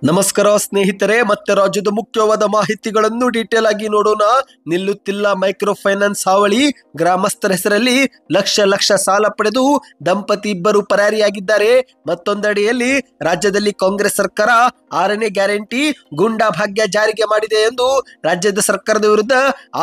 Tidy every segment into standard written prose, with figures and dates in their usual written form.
ನಮಸ್ಕಾರ ಸ್ನೇಹಿತರೆ, ಮತ್ತೆ ರಾಜ್ಯದ ಮುಖ್ಯವಾದ ಮಾಹಿತಿಗಳನ್ನು ಡೀಟೇಲ್ ಆಗಿ ನೋಡೋಣ. ನಿಲ್ಲುತ್ತಿಲ್ಲ ಮೈಕ್ರೋ ಫೈನಾನ್ಸ್ ಹಾವಳಿ. ಗ್ರಾಮಸ್ಥರ ಹೆಸರಲ್ಲಿ ಲಕ್ಷ ಸಾಲ ಪಡೆದು ದಂಪತಿ ಇಬ್ಬರು ಪರಾರಿಯಾಗಿದ್ದಾರೆ. ಮತ್ತೊಂದೆಡೆಯಲ್ಲಿ ರಾಜ್ಯದಲ್ಲಿ ಕಾಂಗ್ರೆಸ್ ಸರ್ಕಾರ 6ನೇ ಗ್ಯಾರಂಟಿ ಗುಂಡಾ ಭಾಗ್ಯ ಜಾರಿಗೆ ಮಾಡಿದೆ ಎಂದು ರಾಜ್ಯದ ಸರ್ಕಾರದ ವಿರುದ್ಧ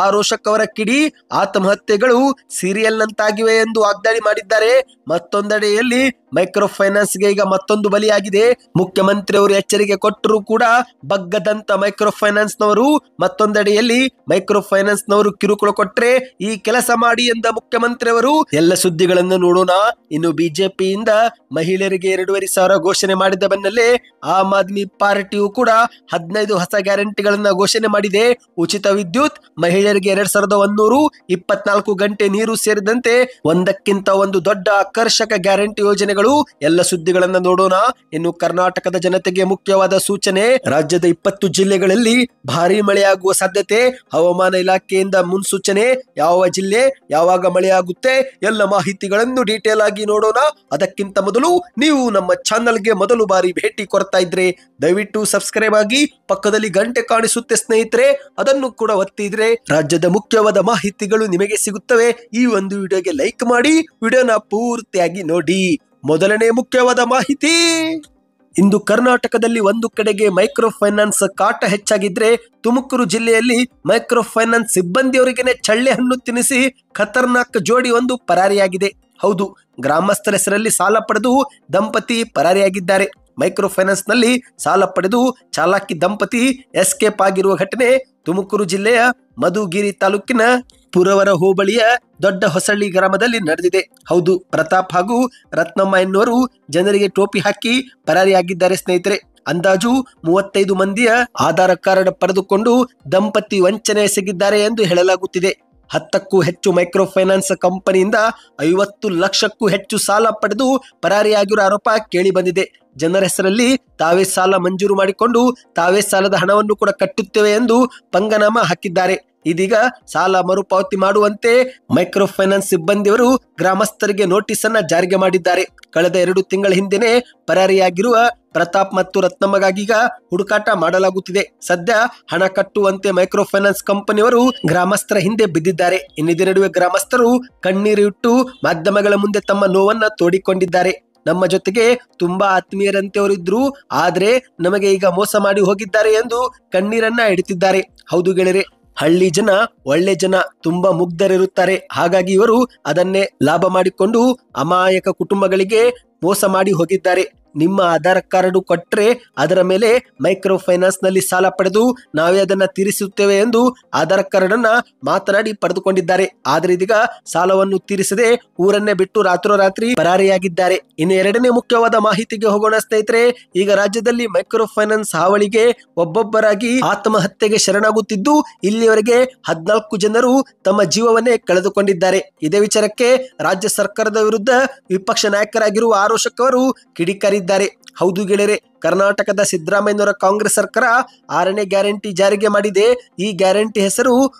ಆರೋಷಕ್ ಅವರ ಕಿಡಿ. ಆತ್ಮಹತ್ಯೆಗಳು ಸೀರಿಯಲ್ ನಂತಾಗಿವೆ ಎಂದು ವಾಗ್ದಾಳಿ ಮಾಡಿದ್ದಾರೆ. ಮತ್ತೊಂದೆಡೆಯಲ್ಲಿ ಮೈಕ್ರೋ ಫೈನಾನ್ಸ್ಗೆ ಈಗ ಮತ್ತೊಂದು ಬಲಿಯಾಗಿದೆ. ಮುಖ್ಯಮಂತ್ರಿ ಅವರು ಎಚ್ಚರಿಕೆ ಕೊಟ್ಟರು ಕೂಡ ಬಗ್ಗದಂತ ಮೈಕ್ರೋ ಫೈನಾನ್ಸ್ ನವರು. ಮತ್ತೊಂದೆಡೆಯಲ್ಲಿ ಮೈಕ್ರೋ ಫೈನಾನ್ಸ್ ನವರು ಕಿರುಕುಳ ಕೊಟ್ರೆ ಈ ಕೆಲಸ ಮಾಡಿ ಎಂದ ಮುಖ್ಯಮಂತ್ರಿ ಅವರು. ಎಲ್ಲ ಸುದ್ದಿಗಳನ್ನು ನೋಡೋಣ. ಇನ್ನು ಬಿಜೆಪಿಯಿಂದ ಮಹಿಳೆಯರಿಗೆ 2,500 ಘೋಷಣೆ ಮಾಡಿದ ಬೆನ್ನಲ್ಲೇ ಆಮ್ ಆದ್ಮಿ ಪಾರ್ಟಿಯು ಕೂಡ 15 ಹೊಸ ಗ್ಯಾರಂಟಿಗಳನ್ನ ಘೋಷಣೆ ಮಾಡಿದೆ. ಉಚಿತ ವಿದ್ಯುತ್, ಮಹಿಳೆಯರಿಗೆ 2,100, 24 ಗಂಟೆ ನೀರು ಸೇರಿದಂತೆ ಒಂದಕ್ಕಿಂತ ಒಂದು ದೊಡ್ಡ ಆಕರ್ಷಕ ಗ್ಯಾರಂಟಿ ಯೋಜನೆಗಳು. ಎಲ್ಲ ಸುದ್ದಿಗಳನ್ನ ನೋಡೋಣ. ಇನ್ನು ಕರ್ನಾಟಕದ ಜನತೆಗೆ ಮುಖ್ಯವಾದ ಸೂಚನೆ. ರಾಜ್ಯದ 20 ಜಿಲ್ಲೆಗಳಲ್ಲಿ ಭಾರೀ ಮಳೆಯಾಗುವ ಸಾಧ್ಯತೆ. ಹವಾಮಾನ ಇಲಾಖೆಯಿಂದ ಮುನ್ಸೂಚನೆ. ಯಾವ ಜಿಲ್ಲೆ ಯಾವಾಗ ಮಳೆಯಾಗುತ್ತೆ ಎಲ್ಲ ಮಾಹಿತಿಗಳನ್ನು ಡೀಟೇಲ್ ಆಗಿ ನೋಡೋಣ. ಅದಕ್ಕಿಂತ ಮೊದಲು ನೀವು ನಮ್ಮ ಚಾನಲ್ಗೆ ಮೊದಲು ಬಾರಿ ಭೇಟಿ ಕೊಡ್ತಾ ಇದ್ರೆ ದಯವಿಟ್ಟು ಸಬ್ಸ್ಕ್ರೈಬ್ ಆಗಿ. ಪಕ್ಕದಲ್ಲಿ ಗಂಟೆ ಕಾಣಿಸುತ್ತೆ ಸ್ನೇಹಿತರೆ, ಅದನ್ನು ಕೂಡ ಒತ್ತಿದ್ರೆ ರಾಜ್ಯದ ಮುಖ್ಯವಾದ ಮಾಹಿತಿಗಳು ನಿಮಗೆ ಸಿಗುತ್ತವೆ. ಈ ಒಂದು ವಿಡಿಯೋಗೆ ಲೈಕ್ ಮಾಡಿ, ವಿಡಿಯೋನ ಪೂರ್ತಿಯಾಗಿ ನೋಡಿ. ಮೊದಲನೇ ಮುಖ್ಯವಾದ ಮಾಹಿತಿ. ಇಂದು ಕರ್ನಾಟಕದಲ್ಲಿ ಒಂದು ಕಡೆಗೆ ಮೈಕ್ರೋ ಫೈನಾನ್ಸ್ ಕಾಟ ಹೆಚ್ಚಾಗಿದ್ರೆ, ತುಮಕೂರು ಜಿಲ್ಲೆಯಲ್ಲಿ ಮೈಕ್ರೋ ಫೈನಾನ್ಸ್ ಸಿಬ್ಬಂದಿಯವರಿಗೇನೆ ಚಳ್ಳೆ ಹಣ್ಣು ತಿನ್ನಿಸಿ ಖತರ್ನಾಕ್ ಜೋಡಿ ಒಂದು ಪರಾರಿಯಾಗಿದೆ. ಹೌದು, ಗ್ರಾಮಸ್ಥರ ಹೆಸರಲ್ಲಿ ಸಾಲ ಪಡೆದು ದಂಪತಿ ಪರಾರಿಯಾಗಿದ್ದಾರೆ. ಮೈಕ್ರೋ ಫೈನಾನ್ಸ್ ನಲ್ಲಿ ಸಾಲ ಪಡೆದು ಚಾಲಾಕಿ ದಂಪತಿ ಎಸ್ಕೇಪ್ ಆಗಿರುವ ಘಟನೆ ತುಮಕೂರು ಜಿಲ್ಲೆಯ ಮಧುಗಿರಿ ತಾಲೂಕಿನ ಪುರವರ ಹೋಬಳಿಯ ದೊಡ್ಡ ಹೊಸಳ್ಳಿ ಗ್ರಾಮದಲ್ಲಿ ನಡೆದಿದೆ. ಹೌದು, ಪ್ರತಾಪ್ ಹಾಗೂ ರತ್ನಮ್ಮ ಎನ್ನುವರು ಜನರಿಗೆ ಟೋಪಿ ಹಾಕಿ ಪರಾರಿಯಾಗಿದ್ದಾರೆ ಸ್ನೇಹಿತರೆ. ಅಂದಾಜು 35 ಮಂದಿಯ ಆಧಾರ್ ಕಾರ್ಡ್ ಪಡೆದುಕೊಂಡು ದಂಪತಿ ವಂಚನೆ ಎಸಗಿದ್ದಾರೆ ಎಂದು ಹೇಳಲಾಗುತ್ತಿದೆ. 10ಕ್ಕೂ ಹೆಚ್ಚು ಮೈಕ್ರೋ ಫೈನಾನ್ಸ್ ಕಂಪನಿಯಿಂದ 50 ಲಕ್ಷಕ್ಕೂ ಹೆಚ್ಚು ಸಾಲ ಪಡೆದು ಪರಾರಿಯಾಗಿರುವ ಆರೋಪ ಕೇಳಿ ಬಂದಿದೆ. ಜನರ ಹೆಸರಲ್ಲಿ ತಾವೇ ಸಾಲ ಮಂಜೂರು ಮಾಡಿಕೊಂಡು ತಾವೇ ಸಾಲದ ಹಣವನ್ನು ಕೂಡ ಕಟ್ಟುತ್ತೇವೆ ಎಂದು ಪಂಗನಾಮ ಹಾಕಿದ್ದಾರೆ. ಇದೀಗ ಸಾಲ ಮರುಪಾವತಿ ಮಾಡುವಂತೆ ಮೈಕ್ರೋ ಫೈನಾನ್ಸ್ ಸಿಬ್ಬಂದಿಯವರು ಗ್ರಾಮಸ್ಥರಿಗೆ ನೋಟಿಸ್ ಅನ್ನ ಜಾರಿಗೆ ಮಾಡಿದ್ದಾರೆ. ಕಳೆದ 2 ತಿಂಗಳ ಹಿಂದೆನೆ ಪರಾರಿಯಾಗಿರುವ ಪ್ರತಾಪ್ ಮತ್ತು ರತ್ನಮ್ಮಗಾಗೀಗ ಹುಡುಕಾಟ ಮಾಡಲಾಗುತ್ತಿದೆ. ಸದ್ಯ ಹಣ ಕಟ್ಟುವಂತೆ ಮೈಕ್ರೋ ಫೈನಾನ್ಸ್ ಕಂಪನಿಯವರು ಗ್ರಾಮಸ್ಥರ ಹಿಂದೆ ಬಿದ್ದಿದ್ದಾರೆ. ಇನ್ನಿದೇ ನಡುವೆ ಗ್ರಾಮಸ್ಥರು ಕಣ್ಣೀರು ಇಟ್ಟು ಮಾಧ್ಯಮಗಳ ಮುಂದೆ ತಮ್ಮ ನೋವನ್ನ ತೋಡಿಕೊಂಡಿದ್ದಾರೆ. ನಮ್ಮ ಜೊತೆಗೆ ತುಂಬಾ ಆತ್ಮೀಯರಂತೆ ಅವರಿದ್ರು, ಆದ್ರೆ ನಮಗೆ ಈಗ ಮೋಸ ಮಾಡಿ ಹೋಗಿದ್ದಾರೆ ಎಂದು ಕಣ್ಣೀರನ್ನ ಇಡುತ್ತಿದ್ದಾರೆ. ಹೌದು ಗೆಳೆಯರೆ, ಹಳ್ಳಿ ಜನ ಒಳ್ಳೆ ಜನ, ತುಂಬಾ ಮುಗ್ಧರಿರುತ್ತಾರೆ. ಹಾಗಾಗಿ ಇವರು ಅದನ್ನೇ ಲಾಭ ಮಾಡಿಕೊಂಡು ಅಮಾಯಕ ಕುಟುಂಬಗಳಿಗೆ ಮೋಸ ಮಾಡಿ ಹೋಗಿದ್ದಾರೆ. ನಿಮ್ಮ ಆಧಾರ್ ಕಾರ್ಡ್ ಕೊಟ್ರೆ ಅದರ ಮೇಲೆ ಮೈಕ್ರೋ ಫೈನಾನ್ಸ್ ನಲ್ಲಿ ಸಾಲ ಪಡೆದು ನಾವೇ ಅದನ್ನ ತೀರಿಸುತ್ತೇವೆ ಎಂದು ಆಧಾರ್ ಕಾರ್ಡ್ ಅನ್ನ ಮಾತನಾಡಿ ಪಡೆದುಕೊಂಡಿದ್ದಾರೆ. ಆದ್ರೆ ಇದೀಗ ಸಾಲವನ್ನು ತೀರಿಸದೆ ಊರನ್ನೇ ಬಿಟ್ಟು ರಾತ್ರೋರಾತ್ರಿ ಪರಾರಿಯಾಗಿದ್ದಾರೆ. ಇನ್ನು 2ನೇ ಮುಖ್ಯವಾದ ಮಾಹಿತಿಗೆ ಹೋಗೋಣ ಸ್ನೇಹಿತರೆ. ಈಗ ರಾಜ್ಯದಲ್ಲಿ ಮೈಕ್ರೋ ಫೈನಾನ್ಸ್ ಹಾವಳಿಗೆ ಒಬ್ಬೊಬ್ಬರಾಗಿ ಆತ್ಮಹತ್ಯೆಗೆ ಶರಣಾಗುತ್ತಿದ್ದು, ಇಲ್ಲಿಯವರೆಗೆ 14 ಜನರು ತಮ್ಮ ಜೀವವನ್ನೇ ಕಳೆದುಕೊಂಡಿದ್ದಾರೆ. ಇದೇ ವಿಚಾರಕ್ಕೆ ರಾಜ್ಯ ಸರ್ಕಾರದ ವಿರುದ್ಧ ವಿಪಕ್ಷ ನಾಯಕರಾಗಿರುವ ಆರೋಷಕ್ ಅವರು ಕಿಡಿಕಾರಿದ್ದಾರೆ. ಹೌದು ಗೆಳೆಯರೆ, ಕರ್ನಾಟಕದ ಸಿದ್ದರಾಮಯ್ಯನವರ ಕಾಂಗ್ರೆಸ್ ಸರ್ಕಾರ 6ನೇ ಗ್ಯಾರಂಟಿ ಜಾರಿಗೆ ಮಾಡಿದೆ. ಈ ಗ್ಯಾರಂಟಿ ಹೆಸರು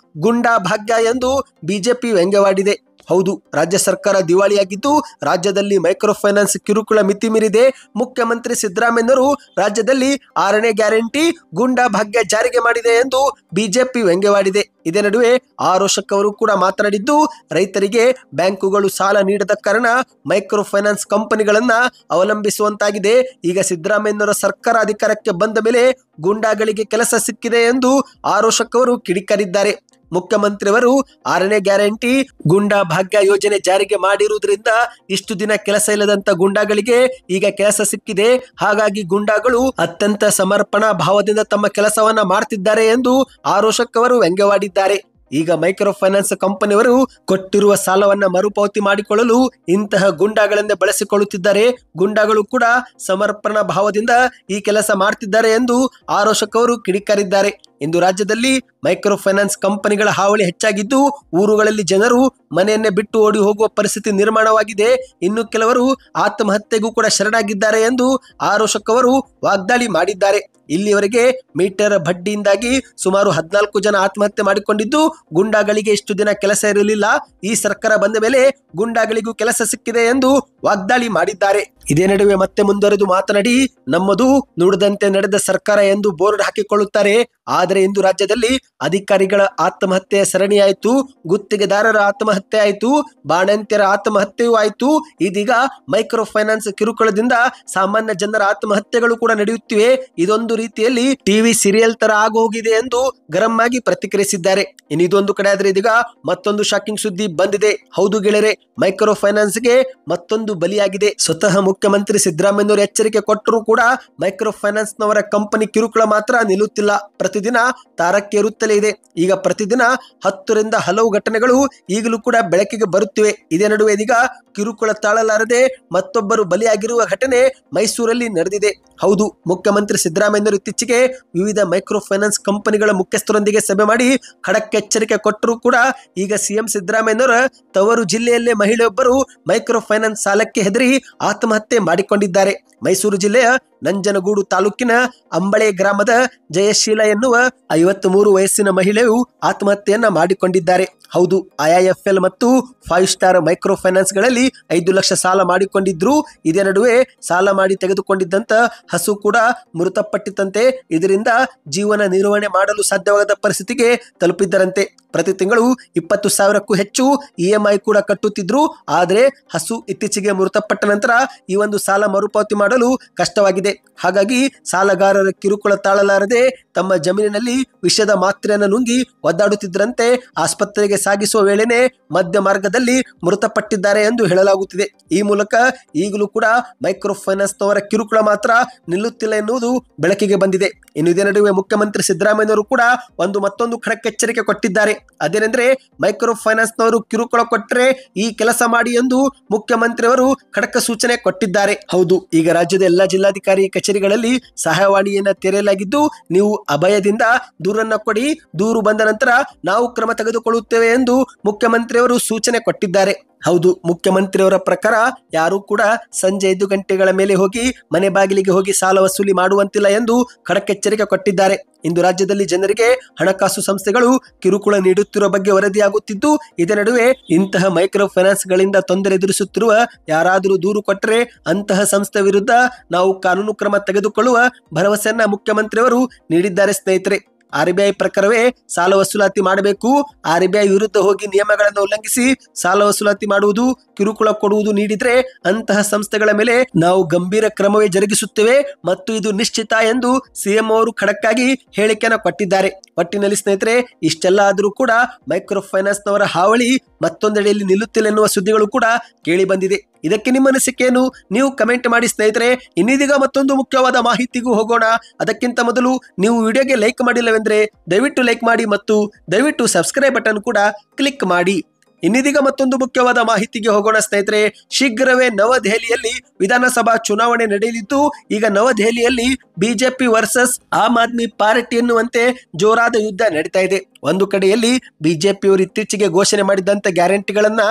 ಗುಂಡಾ ಭಾಗ್ಯ ಎಂದು ಬಿಜೆಪಿ ವ್ಯಂಗ್ಯವಾಡಿದೆ. ಹೌದು, ರಾಜ್ಯ ಸರ್ಕಾರ ದಿವಾಳಿಯಾಗಿದ್ದು ರಾಜ್ಯದಲ್ಲಿ ಮೈಕ್ರೋ ಫೈನಾನ್ಸ್ ಕಿರುಕುಳ ಮಿತಿ ಮೀರಿದೆ. ಮುಖ್ಯಮಂತ್ರಿ ಸಿದ್ದರಾಮಯ್ಯನವರು ರಾಜ್ಯದಲ್ಲಿ 6ನೇ ಗ್ಯಾರಂಟಿ ಗುಂಡಾ ಭಾಗ್ಯ ಜಾರಿಗೆ ಮಾಡಿದೆ ಎಂದು ಬಿಜೆಪಿ ವ್ಯಂಗ್ಯವಾಡಿದೆ. ಇದೇ ನಡುವೆ ಆರೋಷಕ್ ಅವರು ಕೂಡ ಮಾತನಾಡಿದ್ದು, ರೈತರಿಗೆ ಬ್ಯಾಂಕುಗಳು ಸಾಲ ನೀಡದ ಕಾರಣ ಮೈಕ್ರೋ ಫೈನಾನ್ಸ್ ಕಂಪನಿಗಳನ್ನ ಅವಲಂಬಿಸುವಂತಾಗಿದೆ. ಈಗ ಸಿದ್ದರಾಮಯ್ಯನವರ ಸರ್ಕಾರ ಅಧಿಕಾರಕ್ಕೆ ಬಂದ ಮೇಲೆ ಗುಂಡಾಗಳಿಗೆ ಕೆಲಸ ಸಿಕ್ಕಿದೆ ಎಂದು ಆರೋಷಕ್ ಅವರು ಕಿಡಿಕಾರಿದ್ದಾರೆ. ಮುಖ್ಯಮಂತ್ರಿಯವರು 6ನೇ ಗ್ಯಾರಂಟಿ ಗುಂಡಾ ಭಾಗ್ಯ ಯೋಜನೆ ಜಾರಿಗೆ ಮಾಡಿರುವುದರಿಂದ ಇಷ್ಟು ದಿನ ಕೆಲಸ ಇಲ್ಲದಂತ ಗುಂಡಾಗಳಿಗೆ ಈಗ ಕೆಲಸ ಸಿಕ್ಕಿದೆ. ಹಾಗಾಗಿ ಗುಂಡಾಗಳು ಅತ್ಯಂತ ಸಮರ್ಪಣಾ ಭಾವದಿಂದ ತಮ್ಮ ಕೆಲಸವನ್ನ ಮಾಡ್ತಿದ್ದಾರೆ ಎಂದು ಆರೋಷಕ್ ಅವರು ವ್ಯಂಗ್ಯವಾಡಿದ್ದಾರೆ. ಈಗ ಮೈಕ್ರೋ ಫೈನಾನ್ಸ್ ಕಂಪನಿಯವರು ಕೊಟ್ಟಿರುವ ಸಾಲವನ್ನ ಮರುಪಾವತಿ ಮಾಡಿಕೊಳ್ಳಲು ಇಂತಹ ಗುಂಡಾಗಳನ್ನೇ ಬಳಸಿಕೊಳ್ಳುತ್ತಿದ್ದಾರೆ. ಗುಂಡಾಗಳು ಕೂಡ ಸಮರ್ಪಣಾ ಭಾವದಿಂದ ಈ ಕೆಲಸ ಮಾಡ್ತಿದ್ದಾರೆ ಎಂದು ಆರೋಷಕ್ ಅವರು ಕಿಡಿಕಾರಿದ್ದಾರೆ. ಇಂದು ರಾಜ್ಯದಲ್ಲಿ ಮೈಕ್ರೋ ಫೈನಾನ್ಸ್ ಕಂಪನಿಗಳ ಹಾವಳಿ ಹೆಚ್ಚಾಗಿದ್ದು ಊರುಗಳಲ್ಲಿ ಜನರು ಮನೆಯನ್ನೇ ಬಿಟ್ಟು ಓಡಿ ಹೋಗುವ ಪರಿಸ್ಥಿತಿ ನಿರ್ಮಾಣವಾಗಿದೆ. ಇನ್ನು ಕೆಲವರು ಆತ್ಮಹತ್ಯೆಗೂ ಕೂಡ ಶರಣಾಗಿದ್ದಾರೆ ಎಂದು ಆರೋಶಕವರು ವಾಗ್ದಾಳಿ ಮಾಡಿದ್ದಾರೆ. ಇಲ್ಲಿವರೆಗೆ ಮೀಟರ್ ಬಡ್ಡಿಯಿಂದಾಗಿ ಸುಮಾರು 14 ಜನ ಆತ್ಮಹತ್ಯೆ ಮಾಡಿಕೊಂಡಿದ್ದು ಗುಂಡಾಗಳಿಗೆ ಇಷ್ಟು ದಿನ ಕೆಲಸ ಇರಲಿಲ್ಲ. ಈ ಸರ್ಕಾರ ಬಂದ ಮೇಲೆ ಗುಂಡಾಗಳಿಗೂ ಕೆಲಸ ಸಿಕ್ಕಿದೆ ಎಂದು ವಾಗ್ದಾಳಿ ಮಾಡಿದ್ದಾರೆ. ಇದೇ ನಡುವೆ ಮತ್ತೆ ಮುಂದುವರೆದು ಮಾತನಾಡಿ, ನಮ್ಮದು ನುಡಿದಂತೆ ನಡೆದ ಸರ್ಕಾರ ಎಂದು ಬೋರ್ಡ್ ಹಾಕಿಕೊಳ್ಳುತ್ತಾರೆ. ಆದರೆ ಇಂದು ರಾಜ್ಯದಲ್ಲಿ ಅಧಿಕಾರಿಗಳ ಆತ್ಮಹತ್ಯೆ ಸರಣಿಯಾಯಿತು, ಗುತ್ತಿಗೆದಾರರ ಆತ್ಮಹತ್ಯೆ ಆಯಿತು, ಬಾಣಂತಿಯರ ಆತ್ಮಹತ್ಯೆಯೂ ಆಯಿತು. ಇದೀಗ ಮೈಕ್ರೋ ಫೈನಾನ್ಸ್ ಕಿರುಕುಳದಿಂದ ಸಾಮಾನ್ಯ ಜನರ ಆತ್ಮಹತ್ಯೆಗಳು ಕೂಡ ನಡೆಯುತ್ತಿವೆ. ಇದೊಂದು ರೀತಿಯಲ್ಲಿ ಟಿವಿ ಸೀರಿಯಲ್ ತರ ಆಗೋಗಿದೆ ಎಂದು ಗರಂ ಆಗಿ ಪ್ರತಿಕ್ರಿಯಿಸಿದ್ದಾರೆ. ಇನ್ನು ಇದೊಂದು ಕಡೆ ಆದ್ರೆ ಇದೀಗ ಮತ್ತೊಂದು ಶಾಕಿಂಗ್ ಸುದ್ದಿ ಬಂದಿದೆ. ಹೌದು ಗೆಳೆಯರೆ, ಮೈಕ್ರೋ ಫೈನಾನ್ಸ್ ಗೆ ಮತ್ತೊಂದು ಬಲಿಯಾಗಿದೆ. ಸ್ವತಃ ಮುಖ್ಯಮಂತ್ರಿ ಸಿದ್ದರಾಮಯ್ಯನವರು ಎಚ್ಚರಿಕೆ ಕೊಟ್ಟರೂ ಕೂಡ ಮೈಕ್ರೋ ಫೈನಾನ್ಸ್ ನವರ ಕಂಪನಿ ಕಿರುಕುಳ ಮಾತ್ರ ನಿಲ್ಲುತ್ತಿಲ್ಲ. ಪ್ರತಿದಿನ ತಾರಕ್ಕೇರುತ್ತಲೇ ಇದೆ. ಈಗ ಪ್ರತಿದಿನ 10 ರಿಂದ ಹಲವು ಘಟನೆಗಳು ಈಗಲೂ ಕೂಡ ಬೆಳಕಿಗೆ ಬರುತ್ತಿವೆ. ಇದೇ ನಡುವೆ ಇದೀಗ ಕಿರುಕುಳ ತಾಳಲಾರದೆ ಮತ್ತೊಬ್ಬರು ಬಲಿಯಾಗಿರುವ ಘಟನೆ ಮೈಸೂರಲ್ಲಿ ನಡೆದಿದೆ. ಹೌದು, ಮುಖ್ಯಮಂತ್ರಿ ಸಿದ್ದರಾಮಯ್ಯನವರು ಇತ್ತೀಚೆಗೆ ವಿವಿಧ ಮೈಕ್ರೋ ಫೈನಾನ್ಸ್ ಕಂಪನಿಗಳ ಮುಖ್ಯಸ್ಥರೊಂದಿಗೆ ಸಭೆ ಮಾಡಿ ಖಡಕ್ ಎಚ್ಚರಿಕೆ ಕೊಟ್ಟರೂ ಕೂಡ ಈಗ ಸಿಎಂ ಸಿದ್ದರಾಮಯ್ಯನವರ ತವರು ಜಿಲ್ಲೆಯಲ್ಲೇ ಮಹಿಳೆಯೊಬ್ಬರು ಮೈಕ್ರೋ ಫೈನಾನ್ಸ್ ಸಾಲಕ್ಕೆ ಹೆದರಿ ಆತ್ಮಹತ್ಯೆ ಮಾಡಿಕೊಂಡಿದ್ದಾರೆ. ಮೈಸೂರು ಜಿಲ್ಲೆಯ ನಂಜನಗೂಡು ತಾಲೂಕಿನ ಅಂಬಳೆ ಗ್ರಾಮದ ಜಯಶೀಲ ಎನ್ನುವ 53 ವಯಸ್ಸಿನ ಮಹಿಳೆಯು ಆತ್ಮಹತ್ಯೆಯನ್ನ ಮಾಡಿಕೊಂಡಿದ್ದಾರೆ. ಹೌದು, IIFL ಮತ್ತು 5 ಸ್ಟಾರ್ ಮೈಕ್ರೋ ಫೈನಾನ್ಸ್ ಗಳಲ್ಲಿ 5 ಲಕ್ಷ ಸಾಲ ಮಾಡಿಕೊಂಡಿದ್ರು. ಇದೇ ನಡುವೆ ಸಾಲ ಮಾಡಿ ತೆಗೆದುಕೊಂಡಿದ್ದಂತ ಹಸು ಕೂಡ ಮೃತಪಟ್ಟಿತಂತೆ. ಇದರಿಂದ ಜೀವನ ನಿರ್ವಹಣೆ ಮಾಡಲು ಸಾಧ್ಯವಾಗದ ಪರಿಸ್ಥಿತಿಗೆ ತಲುಪಿದ್ದರಂತೆ. ಪ್ರತಿ ತಿಂಗಳು 20,000ಕ್ಕೂ ಹೆಚ್ಚು EMI ಕೂಡ ಕಟ್ಟುತ್ತಿದ್ರು. ಆದರೆ ಹಸು ಇತ್ತೀಚೆಗೆ ಮೃತಪಟ್ಟ ನಂತರ ಈ ಒಂದು ಸಾಲ ಮರುಪಾವತಿ ಮಾಡಲು ಕಷ್ಟವಾಗಿದೆ. ಹಾಗಾಗಿ ಸಾಲಗಾರರ ಕಿರುಕುಳ ತಾಳಲಾರದೆ ತಮ್ಮ ಜಮೀನಿನಲ್ಲಿ ವಿಷದ ಮಾತ್ರೆಯನ್ನು ನುಂಗಿ ಒದ್ದಾಡುತ್ತಿದ್ದರಂತೆ. ಆಸ್ಪತ್ರೆಗೆ ಸಾಗಿಸುವ ವೇಳೆನೆ ಮಧ್ಯ ಮಾರ್ಗದಲ್ಲಿ ಮೃತಪಟ್ಟಿದ್ದಾರೆ ಎಂದು ಹೇಳಲಾಗುತ್ತಿದೆ. ಈ ಮೂಲಕ ಈಗಲೂ ಕೂಡ ಮೈಕ್ರೋ ಫೈನಾನ್ಸ್ ನವರ ಕಿರುಕುಳ ಮಾತ್ರ ನಿಲ್ಲುತ್ತಿಲ್ಲ ಎನ್ನುವುದು ಬೆಳಕಿಗೆ ಬಂದಿದೆ. ಇನ್ನು ಇದೇ ನಡುವೆ ಮುಖ್ಯಮಂತ್ರಿ ಸಿದ್ದರಾಮಯ್ಯನವರು ಕೂಡ ಮತ್ತೊಂದು ಖಡಕ್ ಎಚ್ಚರಿಕೆ ಕೊಟ್ಟಿದ್ದಾರೆ. ಅದೇನೆಂದ್ರೆ, ಮೈಕ್ರೋ ಫೈನಾನ್ಸ್ ನವರು ಕಿರುಕುಳ ಕೊಟ್ಟರೆ ಈ ಕೆಲಸ ಮಾಡಿ ಎಂದು ಮುಖ್ಯಮಂತ್ರಿಯವರು ಖಡಕ್ ಸೂಚನೆ ಕೊಟ್ಟಿದ್ದಾರೆ. ಹೌದು, ಈಗ ರಾಜ್ಯದ ಎಲ್ಲಾ ಜಿಲ್ಲಾಧಿಕಾರಿ ಕಚೇರಿಗಳಲ್ಲಿ ಸಹಾಯವಾಣಿಯನ್ನ ತೆರೆಯಲಾಗಿದ್ದು, ನೀವು ಅಭಯದಿಂದ ದೂರನ್ನ ಕೊಡಿ, ದೂರು ಬಂದ ನಂತರ ನಾವು ಕ್ರಮ ತೆಗೆದುಕೊಳ್ಳುತ್ತೇವೆ ಎಂದು ಮುಖ್ಯಮಂತ್ರಿಯವರು ಸೂಚನೆ ಕೊಟ್ಟಿದ್ದಾರೆ. ಹೌದು, ಮುಖ್ಯಮಂತ್ರಿಯವರ ಪ್ರಕಾರ ಯಾರು ಕೂಡ ಸಂಜೆ 5 ಗಂಟೆಗಳ ಮೇಲೆ ಹೋಗಿ ಮನೆ ಬಾಗಿಲಿಗೆ ಹೋಗಿ ಸಾಲ ವಸೂಲಿ ಮಾಡುವಂತಿಲ್ಲ ಎಂದು ಖಡಕ್ ಎಚ್ಚರಿಕೆ ಕೊಟ್ಟಿದ್ದಾರೆ. ಇಂದು ರಾಜ್ಯದಲ್ಲಿ ಜನರಿಗೆ ಹಣಕಾಸು ಸಂಸ್ಥೆಗಳು ಕಿರುಕುಳ ನೀಡುತ್ತಿರುವ ಬಗ್ಗೆ ವರದಿಯಾಗುತ್ತಿದ್ದು, ಇದೇ ನಡುವೆ ಇಂತಹ ಮೈಕ್ರೋ ಫೈನಾನ್ಸ್ ಗಳಿಂದ ತೊಂದರೆ ಎದುರಿಸುತ್ತಿರುವ ಯಾರಾದರೂ ದೂರು ಕೊಟ್ಟರೆ ಅಂತಹ ಸಂಸ್ಥೆ ವಿರುದ್ಧ ನಾವು ಕಾನೂನು ಕ್ರಮ ತೆಗೆದುಕೊಳ್ಳುವ ಭರವಸೆಯನ್ನ ಮುಖ್ಯಮಂತ್ರಿಯವರು ನೀಡಿದ್ದಾರೆ. ಸ್ನೇಹಿತರೆ, RBI ಪ್ರಕಾರವೇ ಸಾಲ ವಸೂಲಾತಿ ಮಾಡಬೇಕು. RBI ವಿರುದ್ಧ ಹೋಗಿ ನಿಯಮಗಳನ್ನು ಉಲ್ಲಂಘಿಸಿ ಸಾಲ ವಸೂಲಾತಿ ಮಾಡುವುದು, ಕಿರುಕುಳ ಕೊಡುವುದು ನೀಡಿದ್ರೆ ಅಂತಹ ಸಂಸ್ಥೆಗಳ ಮೇಲೆ ನಾವು ಗಂಭೀರ ಕ್ರಮವೇ ಜರುಗಿಸುತ್ತೇವೆ ಮತ್ತು ಇದು ನಿಶ್ಚಿತ ಎಂದು ಸಿಎಂ ಅವರು ಖಡಕ್ ಆಗಿ ಹೇಳಿಕೆಯನ್ನು ಕೊಟ್ಟಿದ್ದಾರೆ. ಒಟ್ಟಿನಲ್ಲಿ ಸ್ನೇಹಿತರೆ, ಇಷ್ಟೆಲ್ಲ ಆದರೂ ಕೂಡ ಮೈಕ್ರೋ ಫೈನಾನ್ಸ್ ನವರ ಹಾವಳಿ ಮತ್ತೊಂದೆಡೆಯಲ್ಲಿ ನಿಲ್ಲುತ್ತಿಲ್ಲ ಎನ್ನುವ ಸುದ್ದಿಗಳು ಕೂಡ ಕೇಳಿ ಬಂದಿದೆ. ಇದಕ್ಕೆ ನಿಮ್ಮ ಅನಿಸಿಕೆಯನ್ನು ನೀವು ಕಮೆಂಟ್ ಮಾಡಿ ಸ್ನೇಹಿತರೆ. ಇನ್ನಿದೀಗ ಮತ್ತೊಂದು ಮುಖ್ಯವಾದ ಮಾಹಿತಿಗೂ ಹೋಗೋಣ. ಅದಕ್ಕಿಂತ ಮೊದಲು ನೀವು ವಿಡಿಯೋಗೆ ಲೈಕ್ ಮಾಡಿಲ್ಲವೆಂದ್ರೆ ದಯವಿಟ್ಟು ಲೈಕ್ ಮಾಡಿ ಮತ್ತು ದಯವಿಟ್ಟು ಸಬ್ಸ್ಕ್ರೈಬ್ ಬಟನ್ ಕೂಡ ಕ್ಲಿಕ್ ಮಾಡಿ. ಇನ್ನಿದೀಗ ಮತ್ತೊಂದು ಮುಖ್ಯವಾದ ಮಾಹಿತಿಗೆ ಹೋಗೋಣ ಸ್ನೇಹಿತರೆ. ಶೀಘ್ರವೇ ನವದೆಹಲಿಯಲ್ಲಿ ವಿಧಾನಸಭಾ ಚುನಾವಣೆ ನಡೆಯಲಿದ್ದು, ಈಗ ನವದೆಹಲಿಯಲ್ಲಿ BJP versus Aam Aadmi party ಎನ್ನುವಂತೆ ಜೋರಾದ ಯುದ್ಧ ನಡೀತಾ ಇದೆ. ಒಂದು ಕಡೆಯಲ್ಲಿ ಬಿಜೆಪಿಯವರು ಇತ್ತೀಚೆಗೆ ಘೋಷಣೆ ಮಾಡಿದಂತ ಗ್ಯಾರಂಟಿಗಳನ್ನ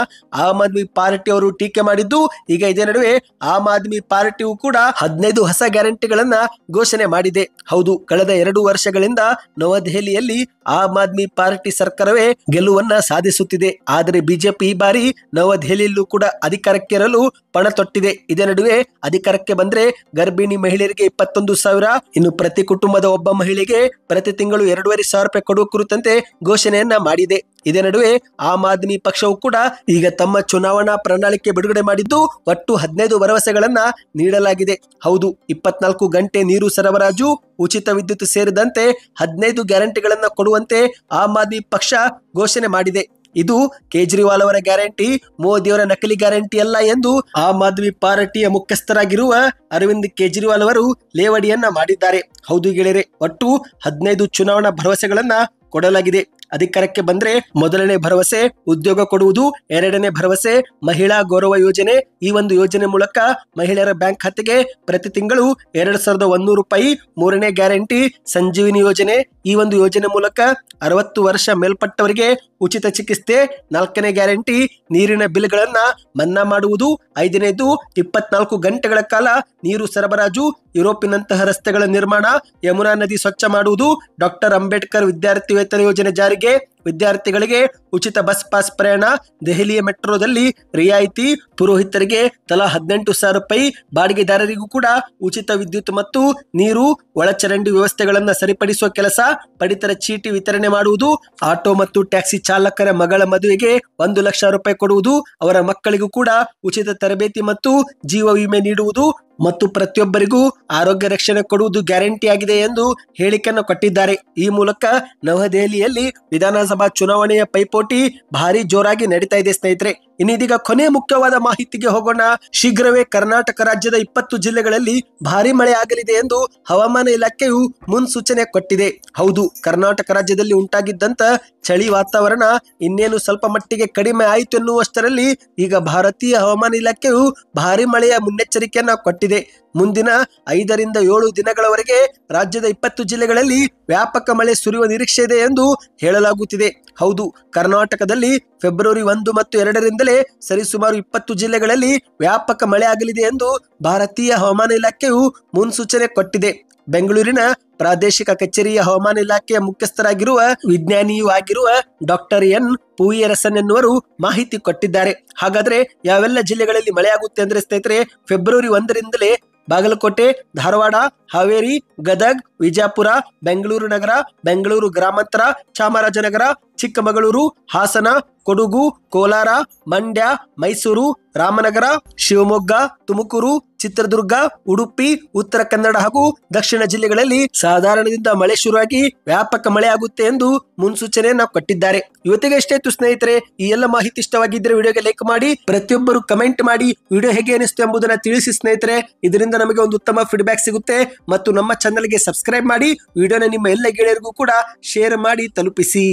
ಆಮ್ ಆದ್ಮಿ ಪಾರ್ಟಿಯವರು ಟೀಕೆ ಮಾಡಿದ್ದು, ಈಗ ಇದೇ ನಡುವೆ ಆಮ್ ಆದ್ಮಿ ಪಾರ್ಟಿಯು ಕೂಡ 15 ಹೊಸ ಗ್ಯಾರಂಟಿಗಳನ್ನ ಘೋಷಣೆ ಮಾಡಿದೆ. ಹೌದು, ಕಳೆದ 2 ವರ್ಷಗಳಿಂದ ನವದೆಹಲಿಯಲ್ಲಿ ಆಮ್ ಆದ್ಮಿ ಪಾರ್ಟಿ ಸರ್ಕಾರವೇ ಗೆಲುವನ್ನ ಸಾಧಿಸುತ್ತಿದೆ. ಆದರೆ ಬಿಜೆಪಿ ಈ ಬಾರಿ ನವದೆಹಲಿಯಲ್ಲೂ ಕೂಡ ಅಧಿಕಾರಕ್ಕೇರಲು ಪಣ ತೊಟ್ಟಿದೆ. ಇದೇ ನಡುವೆ ಅಧಿಕಾರಕ್ಕೆ ಬಂದ್ರೆ ಗರ್ಭಿಣಿ ಮಹಿಳೆಯರಿಗೆ 21,000, ಇನ್ನು ಪ್ರತಿ ಕುಟುಂಬದ ಒಬ್ಬ ಮಹಿಳೆಗೆ ಪ್ರತಿ ತಿಂಗಳು 2,500 ರೂಪಾಯಿ ಕೊಡುವ ಕುರಿತಂತೆ ಘೋಷಣೆಯನ್ನ ಮಾಡಿದೆ. ಇದೇ ನಡುವೆ ಆಮ್ ಆದ್ಮಿ ಪಕ್ಷವು ಕೂಡ ಈಗ ತಮ್ಮ ಚುನಾವಣಾ ಪ್ರಣಾಳಿಕೆ ಬಿಡುಗಡೆ ಮಾಡಿದ್ದು, ಒಟ್ಟು 15 ಭರವಸೆಗಳನ್ನ ನೀಡಲಾಗಿದೆ. ಹೌದು, 24 ಗಂಟೆ ನೀರು ಸರಬರಾಜು, ಉಚಿತ ವಿದ್ಯುತ್ ಸೇರಿದಂತೆ 15 ಗ್ಯಾರಂಟಿಗಳನ್ನ ಕೊಡುವಂತೆ ಆಮ್ ಆದ್ಮಿ ಪಕ್ಷ ಘೋಷಣೆ ಮಾಡಿದೆ. ಇದು ಕೇಜ್ರಿವಾಲ್ ಅವರ ಗ್ಯಾರಂಟಿ, ಮೋದಿಯವರ ನಕಲಿ ಗ್ಯಾರಂಟಿ ಅಲ್ಲ ಎಂದು ಆಮ್ ಆದ್ಮಿ ಪಾರ್ಟಿಯ ಮುಖ್ಯಸ್ಥರಾಗಿರುವ ಅರವಿಂದ್ ಕೇಜ್ರಿವಾಲ್ ಅವರು ಲೇವಡಿಯನ್ನ ಮಾಡಿದ್ದಾರೆ. ಹೌದು ಗೆಳೆಯರೆ, ಒಟ್ಟು 15 ಚುನಾವಣಾ ಭರವಸೆಗಳನ್ನ ಕೊಡಲಾಗಿದೆ. ಅಧಿಕಾರಕ್ಕೆ ಬಂದ್ರೆ ಮೊದಲನೇ ಭರವಸೆ ಉದ್ಯೋಗ ಕೊಡುವುದು, ಎರಡನೇ ಭರವಸೆ ಮಹಿಳಾ ಗೌರವ ಯೋಜನೆ. ಈ ಒಂದು ಯೋಜನೆ ಮೂಲಕ ಮಹಿಳೆಯರ ಬ್ಯಾಂಕ್ ಖಾತೆಗೆ ಪ್ರತಿ ತಿಂಗಳು 2,100 ರೂಪಾಯಿ. ಮೂರನೇ ಗ್ಯಾರಂಟಿ ಸಂಜೀವಿನಿ ಯೋಜನೆ. ಈ ಒಂದು ಯೋಜನೆ ಮೂಲಕ 60 ವರ್ಷ ಮೇಲ್ಪಟ್ಟವರಿಗೆ ಉಚಿತ ಚಿಕಿತ್ಸೆ. ನಾಲ್ಕನೇ ಗ್ಯಾರಂಟಿ ನೀರಿನ ಬಿಲ್ಗಳನ್ನ ಮನ್ನಾ ಮಾಡುವುದು. ಐದನೇದು 24 ಗಂಟೆಗಳ ಕಾಲ ನೀರು ಸರಬರಾಜು. ಯುರೋಪಿನಂತಹ ರಸ್ತೆಗಳ ನಿರ್ಮಾಣ, ಯಮುನಾ ನದಿ ಸ್ವಚ್ಛ ಮಾಡುವುದು. ಡಾಕ್ಟರ್ ಅಂಬೇಡ್ಕರ್ ವಿದ್ಯಾರ್ಥಿ ವೇತನ ಯೋಜನೆ ಜಾರಿಗೆ. ವಿದ್ಯಾರ್ಥಿಗಳಿಗೆ ಉಚಿತ ಬಸ್ ಪಾಸ್ ಪ್ರಯಾಣ. ದೆಹಲಿಯ ಮೆಟ್ರೋದಲ್ಲಿ ರಿಯಾಯಿತಿ. ಪುರೋಹಿತರಿಗೆ ತಲಾ 18,000 ರೂಪಾಯಿ. ಬಾಡಿಗೆದಾರರಿಗೂ ಕೂಡ ಉಚಿತ ವಿದ್ಯುತ್ ಮತ್ತು ನೀರು, ಒಳಚರಂಡಿ ವ್ಯವಸ್ಥೆಗಳನ್ನು ಸರಿಪಡಿಸುವ ಕೆಲಸ. ಪಡಿತರ ಚೀಟಿ ವಿತರಣೆ ಮಾಡುವುದು. ಆಟೋ ಮತ್ತು ಟ್ಯಾಕ್ಸಿ ಚಾಲಕರ ಮಗಳ ಮದುವೆಗೆ 1 ಲಕ್ಷ ರೂಪಾಯಿ ಕೊಡುವುದು. ಅವರ ಮಕ್ಕಳಿಗೂ ಕೂಡ ಉಚಿತ ತರಬೇತಿ ಮತ್ತು ಜೀವ ವಿಮೆ ನೀಡುವುದು ಮತ್ತು ಪ್ರತಿಯೊಬ್ಬರಿಗೂ ಆರೋಗ್ಯ ರಕ್ಷಣೆ ಕೊಡುವುದು ಗ್ಯಾರಂಟಿ ಆಗಿದೆ ಎಂದು ಹೇಳಿಕೆಯನ್ನು ಕೊಟ್ಟಿದ್ದಾರೆ. ಈ ಮೂಲಕ ನವದೆಹಲಿಯಲ್ಲಿ ವಿಧಾನಸಭಾ ಚುನಾವಣೆಯ ಪೈಪೋಟಿ ಭಾರಿ ಜೋರಾಗಿ ನಡೀತಾ ಇದೆ ಸ್ನೇಹಿತರೆ. ಇನ್ನೀಗ ಕೊನೆಯ ಮುಖ್ಯವಾದ ಮಾಹಿತಿಗೆ ಹೋಗೋಣ. ಶೀಘ್ರವೇ ಕರ್ನಾಟಕ ರಾಜ್ಯದ 20 ಜಿಲ್ಲೆಗಳಲ್ಲಿ ಭಾರಿ ಮಳೆ ಆಗಲಿದೆ ಎಂದು ಹವಾಮಾನ ಇಲಾಖೆಯು ಮುನ್ಸೂಚನೆ ಕೊಟ್ಟಿದೆ. ಹೌದು, ಕರ್ನಾಟಕ ರಾಜ್ಯದಲ್ಲಿ ಉಂಟಾಗಿದ್ದಂತ ಚಳಿ ವಾತಾವರಣ ಇನ್ನೇನು ಸ್ವಲ್ಪ ಮಟ್ಟಿಗೆ ಕಡಿಮೆ ಆಯಿತು ಎನ್ನುವಷ್ಟರಲ್ಲಿ ಈಗ ಭಾರತೀಯ ಹವಾಮಾನ ಇಲಾಖೆಯು ಭಾರಿ ಮಳೆಯ ಮುನ್ನೆಚ್ಚರಿಕೆಯನ್ನ ಕೊಟ್ಟಿದೆ. ಮುಂದಿನ 5 ರಿಂದ 7 ದಿನಗಳವರೆಗೆ ರಾಜ್ಯದ 20 ಜಿಲ್ಲೆಗಳಲ್ಲಿ ವ್ಯಾಪಕ ಮಳೆ ಸುರಿಯುವ ನಿರೀಕ್ಷೆ ಇದೆ ಎಂದು ಹೇಳಲಾಗುತ್ತಿದೆ. ಹೌದು, ಕರ್ನಾಟಕದಲ್ಲಿ ಫೆಬ್ರವರಿ 1 ಮತ್ತು 2 ರಿಂದಲೇ ಸರಿಸುಮಾರು 20 ಜಿಲ್ಲೆಗಳಲ್ಲಿ ವ್ಯಾಪಕ ಮಳೆ ಆಗಲಿದೆ ಎಂದು ಭಾರತೀಯ ಹವಾಮಾನ ಇಲಾಖೆಯು ಮುನ್ಸೂಚನೆ ಕೊಟ್ಟಿದೆ. ಬೆಂಗಳೂರಿನ ಪ್ರಾದೇಶಿಕ ಕಚೇರಿಯ ಹವಾಮಾನ ಇಲಾಖೆಯ ಮುಖ್ಯಸ್ಥರಾಗಿರುವ ವಿಜ್ಞಾನಿಯೂ ಆಗಿರುವ ಡಾಕ್ಟರ್ ಎನ್ ಪೂಯರಸನ್ ಎನ್ನುವರು ಮಾಹಿತಿ ಕೊಟ್ಟಿದ್ದಾರೆ. ಹಾಗಾದ್ರೆ ಯಾವೆಲ್ಲ ಜಿಲ್ಲೆಗಳಲ್ಲಿ ಮಳೆ ಆಗುತ್ತೆ ಅಂದ್ರೆ ಸ್ನೇಹಿತರೆ, ಫೆಬ್ರವರಿ 1 ರಿಂದಲೇ ಬಾಗಲಕೋಟೆ, ಧಾರವಾಡ, ಹಾವೇರಿ, ಗದಗ್, ವಿಜಯಪುರ, ಬೆಂಗಳೂರು ನಗರ, ಬೆಂಗಳೂರು ಗ್ರಾಮಾಂತರ, ಚಾಮರಾಜನಗರ, ಚಿಕ್ಕಮಗಳೂರು, ಹಾಸನ, ಕೊಡಗು, ಕೋಲಾರ, ಮಂಡ್ಯ, ಮೈಸೂರು, ರಾಮನಗರ, ಶಿವಮೊಗ್ಗ, ತುಮಕೂರು, ಚಿತ್ರದುರ್ಗ, ಉಡುಪಿ, ಉತ್ತರ ಕನ್ನಡ ಹಾಗೂ ದಕ್ಷಿಣ ಜಿಲ್ಲೆಗಳಲ್ಲಿ ಸಾಧಾರಣದಿಂದ ಮಳೆ ಶುರುವಾಗಿ ವ್ಯಾಪಕ ಮಳೆ ಆಗುತ್ತೆ ಎಂದು ಮುನ್ಸೂಚನೆಯನ್ನ ಕೊಟ್ಟಿದ್ದಾರೆ. ಇವತ್ತಿಗೆ ಎಷ್ಟೇ ಇತ್ತು ಸ್ನೇಹಿತರೆ. ಈ ಎಲ್ಲ ಮಾಹಿತಿ ಇಷ್ಟವಾಗಿದ್ದರೆ ವಿಡಿಯೋಗೆ ಲೈಕ್ ಮಾಡಿ, ಪ್ರತಿಯೊಬ್ಬರು ಕಮೆಂಟ್ ಮಾಡಿ ವಿಡಿಯೋ ಹೇಗೆ ಅನಿಸ್ತು ಎಂಬುದನ್ನು ತಿಳಿಸಿ ಸ್ನೇಹಿತರೆ. ಇದರಿಂದ ನಮಗೆ ಒಂದು ಉತ್ತಮ ಫೀಡ್ಬ್ಯಾಕ್ ಸಿಗುತ್ತೆ. ಮತ್ತು ನಮ್ಮ ಚಾನೆಲ್ಗೆ ಸಬ್ಸ್ಕ್ರೈಬ್ ಮಾಡಿ, ವಿಡಿಯೋನ ನಿಮ್ಮ ಎಲ್ಲ ಗೆಳೆಯರಿಗೂ ಕೂಡ ಶೇರ್ ಮಾಡಿ ತಲುಪಿಸಿ.